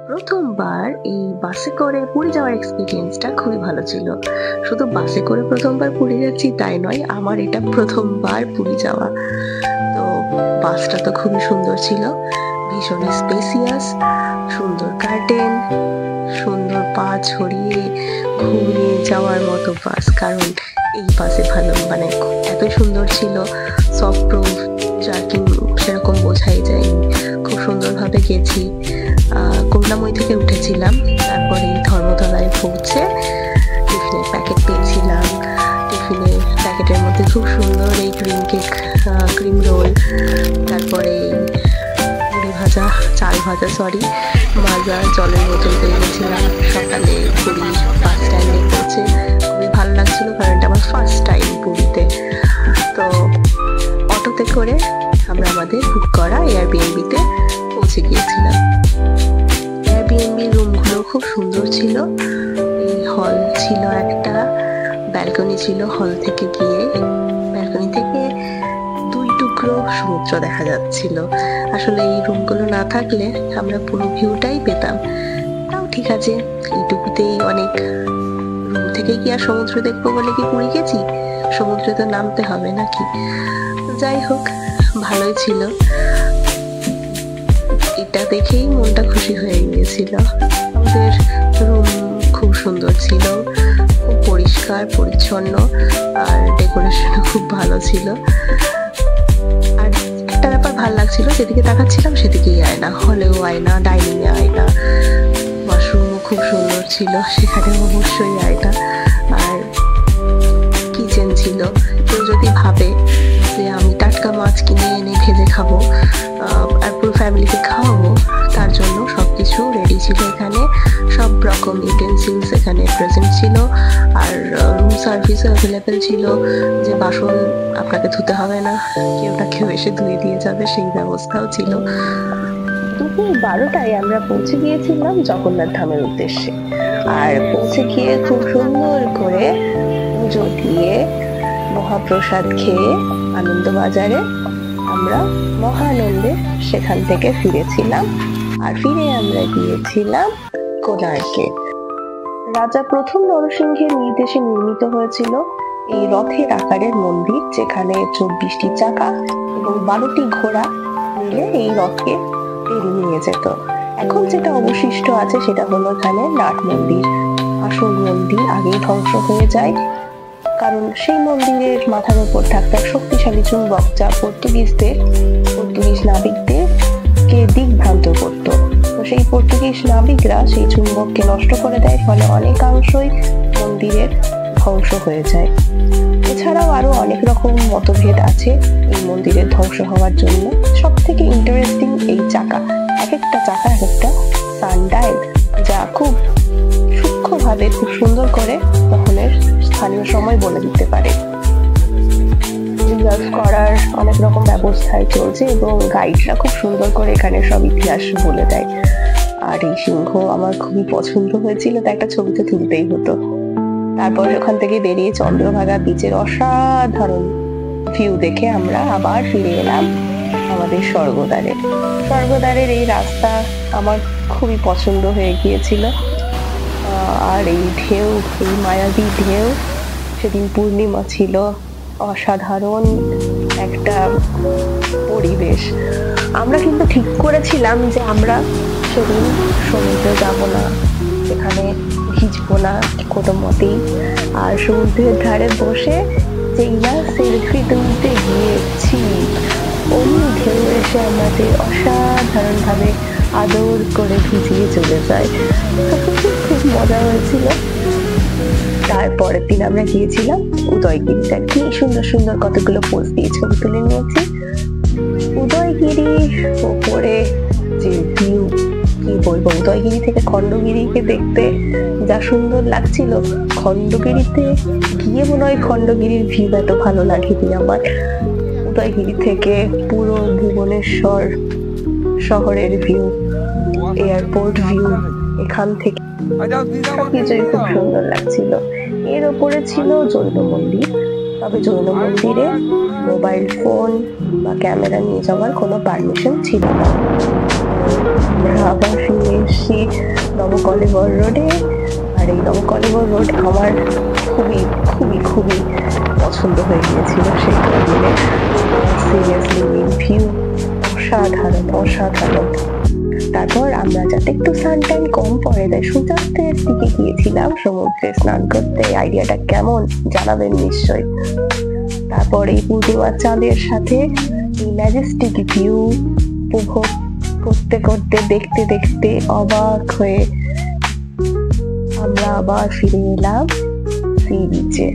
প্রথমবার এই বাসে করে পুরী যাওয়ার এক্সপিরিয়েন্সটা খুবই ভালো ছিল। শুধু বাসে করে প্রথমবার পুরী যাচ্ছি তাই নয়, আমার এটা প্রথমবার পুরী যাওয়া। তো বাসটা তো খুবই সুন্দর ছিল, ভীষণ স্পেসিয়াস, সুন্দর কার্টেন, সুন্দর পা ছড়িয়ে ঘুরে যাওয়ার মতো বাস। কারণ এই বাসে ভালো মানে এত সুন্দর ছিল, সফট প্রুফ, জার্কিং সেরকম বোঝাই যায়নি। খুব সুন্দরভাবে গেছি। করুণাময়ী থেকে উঠেছিলাম, তারপরে ধর্মতলায় পৌঁছে টিফিনের প্যাকেট পেয়েছিলাম। টিফিনের প্যাকেটের মধ্যে খুব সুন্দর এই ক্রিম কেক, ক্রিম রোল, তারপরে মুড়ি ভাজা, চাল ভাজা, মাজা, জলের বোতল পেয়ে গেছিলাম। সকালে পুরী বাস স্ট্যান্ডে পৌঁছে খুবই ভালো লাগছিল, কারণ এটা আমার ফার্স্ট টাইম পুরীতে। তো অটোতে করে আমরা আমাদের বুক করা এয়ারবিএনবিতে পৌঁছে গিয়েছিলাম। এয়ারবিএনবি রুমগুলো খুব সুন্দর ছিল। এই হল ছিল একটা, ব্যালকনি ছিল। হল থেকে গিয়ে ব্যালকনি থেকে 2 টুকরো সমুদ্র দেখা যাচ্ছিল। আসলে এই রুমগুলো না থাকলে আমরা পুরো ভিউটাই পেতাম। তাও ঠিক আছে, এইটুকুতেই অনেক। রুম থেকে কি আর সমুদ্র দেখবো বলে কি পুরী গেছি? সমুদ্রে তো নামতে হবে নাকি? যাই হোক, ভালোই ছিল। এটা দেখেই মনটা খুশি হয়ে গিয়েছিল। আমাদের রুম খুব সুন্দর ছিল, খুব পরিষ্কার পরিচ্ছন্ন, আর ডেকোরেশনও খুব ভালো ছিল। আর একটা ব্যাপার ভালো লাগছিল, যেদিকে তাকাচ্ছিলাম সেদিকেই আয়না, হলেও আয়না, ডাইনিং এ আয়না, ওয়াশরুমও খুব সুন্দর ছিল, সেখানে অবশ্যই আয়না। আর কিচেন ছিল। কেউ যদি ভাবে যে আমি টাটকা মাছ কিনে এনে ভেজে খাবো আর পুরো ফ্যামিলিকে খাওয়াবো, তার জন্য সবকিছু রেডি ছিল এখানে। সব রকম ইউটেন্সিলস এখানে প্রেজেন্ট ছিল। আর রুম সার্ভিসও অ্যাভেলেবেল ছিল, যে বাসন আপনাকে ধুতে হবে না, কেউ না কেউ এসে ধুয়ে দিয়ে যাবে, সেই ব্যবস্থাও ছিল। দুপুর 12টায় আমরা পৌঁছে গিয়েছিলাম জগন্নাথ ধামের উদ্দেশ্যে। আর পৌঁছে গিয়ে খুব সুন্দর করে পুজো দিয়ে মহাপ্রসাদ খেয়ে আনন্দবাজারে আমরা মহানন্দে সেখান থেকে ফিরেছিলাম। আর ফিরে আমরা গিয়েছিলাম কোণার্কে। রাজা প্রথম নরসিংহের নির্দেশে নির্মিত হয়েছিল এই রথের আকারের মন্দির, যেখানে 24টি চাকা এবং 12টি ঘোড়া মিলে এই রথকে টেনে নিয়ে যেত। এখন যেটা অবশিষ্ট আছে সেটা হলো এখানে নাট মন্দির। আসল মন্দির আগেই ধ্বংস হয়ে যায়, কারণ সেই মন্দিরের মাথার উপর থাকত শক্তিশালী চুম্বক, যা পর্তুগিজ নাবিকদের কে দিকভ্রান্ত করত। তো সেই পর্তুগিজ নাবিকরা সেই চুম্বককে নষ্ট করে দেয়, ফলে অনেকাংশই মন্দিরের ধ্বংস হয়ে যায়। এছাড়াও আরো অনেক রকম মতভেদ আছে এই মন্দিরের ধ্বংস হওয়ার জন্য। সব থেকে ইন্টারেস্টিং এই চাকা, এক একটা চাকা এক একটা সানডাইল, যা খুব সূক্ষ্মভাবে খুব সুন্দর করে তখনের স্থানীয় সময় বলে দিতে পারে। রিজার্ভ করার অনেক রকম ব্যবস্থায় চলছে এবং গাইডরা খুব সুন্দর করে এখানে সব ইতিহাস বলে দেয়। আর এই সিংহ আমার খুবই পছন্দ হয়েছিল, তাই একটা ছবিতে তুলতেই হতো। তারপর ওখান থেকে বেরিয়ে চন্দ্রভাগা বিচের অসাধারণ ভিউ দেখে আমরা আবার ফিরে এলাম আমাদের স্বর্গদ্বারের এই রাস্তা আমার খুবই পছন্দ হয়ে গিয়েছিল। আর এই ঢেউ, এই মায়াবী ঢেউ, সেদিন পূর্ণিমা ছিল, অসাধারণ একটা পরিবেশ। আমরা কিন্তু ঠিক করেছিলাম যে আমরা সেদিন সমুদ্রে যাব না, সেখানে ভিজবো না কোনো মতেই। আর সমুদ্রের ধারে বসে যেই না সেলফি তুলতে গিয়েছি, অমনি ঢেউ এসে আমাদের অসাধারণ ভাবে আদর করে ভিজিয়ে চলে যায়। খুব মজা হয়েছিল। তারপরের দিন আমরা গিয়েছিলাম উদয়গিরিতে। কি সুন্দর সুন্দর কতগুলো পোজ দিয়ে ছবি তুলে নিয়েছি। উদয়গিরির ওপরে যে ভিউ, কি বলবো, উদয়গিরি থেকে খণ্ডগিরিকে দেখতে যা সুন্দর লাগছিল, খণ্ডগিরিতে গিয়ে মনে হয় খণ্ডগিরির ভিউ এত ভালো লাগেনি আমার। উদয়গিরি থেকে পুরো ভুবনেশ্বর শহরের ভিউ, এয়ারপোর্ট ভিউ, এখান থেকে সবকিছুই খুব সুন্দর লাগছিল। এর ওপরে ছিল জৈন মন্দির, তবে জৈন মন্দিরে মোবাইল ফোন বা ক্যামেরা নিয়ে যাওয়ার কোনো পারমিশন ছিল না। আমরা আবার ফিরে এসেছি নবকলেবর রোডে। আর এই নবকলেবর রোড আমার খুবই খুবই খুবই পছন্দ হয়ে গিয়েছিল সেই দিনে। সিরিয়াসলি এই ভিউ অসাধারণ অসাধারণ। তারপর আমরা যাতে একটু সানটাইম কম পড়ে তাই সূর্যাস্তের দিকে গিয়েছিলাম সমুদ্রে স্নান করতে। আইডিয়াটা কেমন জানাবেন নিশ্চয়ই। তারপর এই পূর্ণিমার চাঁদের সাথে এই ম্যাজেস্টিক ভিউ উপভোগ করতে করতে দেখতে দেখতে অবাক হয়ে আমরা আবার ফিরে এলাম সি বিচে।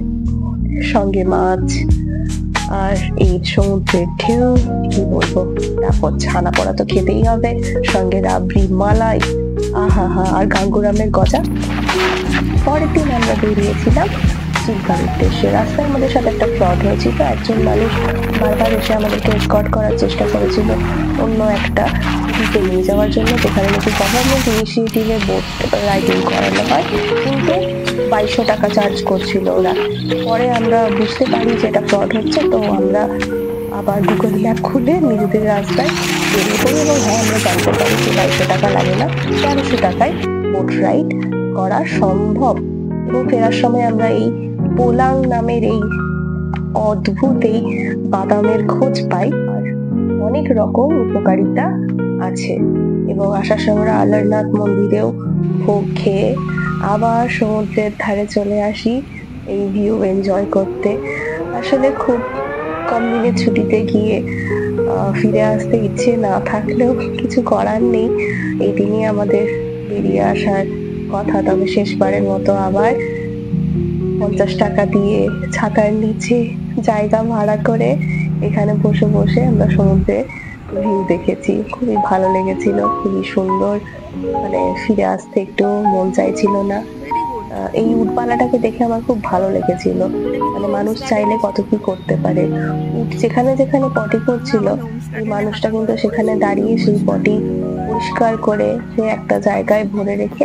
সঙ্গে মাছ আর এই সমুদ্রের ঢেউ, কি বলবো। তারপর ছানা পড়া তো খেতেই হবে, সঙ্গে রাবড়ি, মালাই, আহা হা, আর গাঙ্গুরামের গজা। পরের দিন আমরা বেরিয়েছিলাম চিল্কার উদ্দেশ্যে। রাস্তায় আমাদের সাথে একটা ফ্রড হয়েছিল। একজন মানুষ বারবার এসে আমাদেরকে এসকর্ট করার চেষ্টা করেছিল অন্য একটা দ্বীপে নিয়ে যাওয়ার জন্য, যেখানে নাকি গভর্নমেন্ট ইনিশিয়েটিভে বোট রাইডিং করানো হয়, কিন্তু 2200 টাকা চার্জ করছিল ওরা। পরে আমরা বুঝতে পারি যে এটা ফ্রড হচ্ছে, তো আমরা আবার গুগল ম্যাপ খুলে নিজেদের রাস্তায় বেরিয়ে পড়ি এবং হ্যাঁ আমরা জানতে পারি যে 2200 টাকা লাগে না, 1300 টাকায় বোট রাইড করা সম্ভব। এবং ফেরার সময় আমরা এই পোলাং নামের এই অদ্ভুত এই বাদামের খোঁজ পাই, আর অনেক রকম উপকারিতা আছে। এবং আসার সময় আমরা আলারনাথ মন্দিরেও ভোগ খেয়ে আবার সমুদ্রের ধারে চলে আসি এই ভিউ এনজয় করতে। আসলে খুব কম দিনের ছুটিতে গিয়ে ফিরে আসতে ইচ্ছে না থাকলেও কিছু করার নেই, এই দিনই আমাদের বেরিয়ে আসার কথা। তবে শেষবারের মতো আবার 50 টাকা দিয়ে ছাতার নিচে জায়গা ভাড়া করে এখানে বসে বসে আমরা সমুদ্রে ভিউ দেখেছি। খুবই ভালো লেগেছিল, খুবই সুন্দর। মানে ফিরে আসতে একটু মন চাইছিল না। এই উটপালাটাকে দেখে আমার খুব ভালো লেগেছিল। মানে মানুষ চাইলে কত কি করতে পারে। উট যেখানে যেখানে পটি করছিল, এই মানুষটা কিন্তু সেখানে দাঁড়িয়ে সেই পটি পরিষ্কার করে সে একটা জায়গায় ভরে রেখে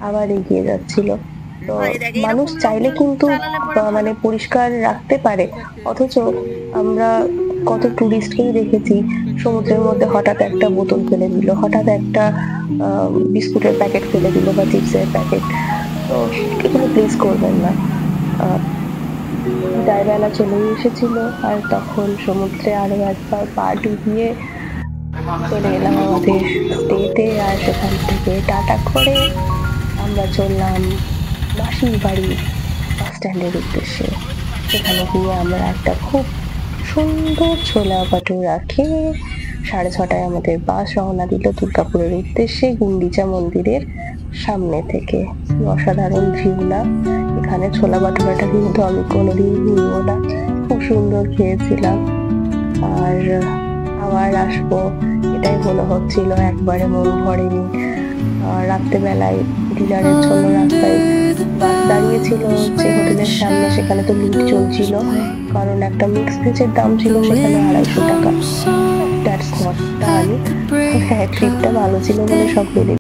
আবার এগিয়ে যাচ্ছিল। তো মানুষ চাইলে কিন্তু মানে পরিষ্কার রাখতে পারে, অথচ আমরা কত টুরিস্টকেই দেখেছি সমুদ্রের মধ্যে হঠাৎ একটা বোতল ফেলে দিল, হঠাৎ একটা বিস্কুটের প্যাকেট ফেলে দিল বা চিপসের প্যাকেট। তো এগুলো প্লিজ করবেন না। বিদায়বেলা চলেই এসেছিল, আর তখন সমুদ্রে আরো একবার পা ডুবিয়ে চলে এলাম আমাদের স্টেতে। আর সেখান থেকে টাটা করে আমরা চললাম মাসির বাড়ি বাস স্ট্যান্ডের উদ্দেশ্যে। সেখানে গিয়ে আমরা একটা খুব সুন্দর ছোলা ভাটুরা খেয়ে 6:30টায় আমাদের বাস রওনা দিল দুর্গাপুরের উদ্দেশ্যে গুন্ডিচা মন্দিরের সামনে থেকে। অসাধারণ ভিউ না? এখানে ছোলা ভাটুরাটা কিন্তু আমি কোনোদিন ভুলবো না, খুব সুন্দর খেয়েছিলাম। আর আবার আসবো এটাই মনে হচ্ছিল, একবারে মন ভরেনি। রাত্রেবেলায় ডিনারের জন্য রাস্তায় বাস দাঁড়িয়েছিল যে হোটেলের সামনে, সেখানে তো লুট চলছিল, কারণ একটা মিক্স ভেজের দাম ছিল সেখানে 250 টাকা। That's not done. হ্যাঁ, ট্রিপটা ভালো ছিল বলে সব মিলে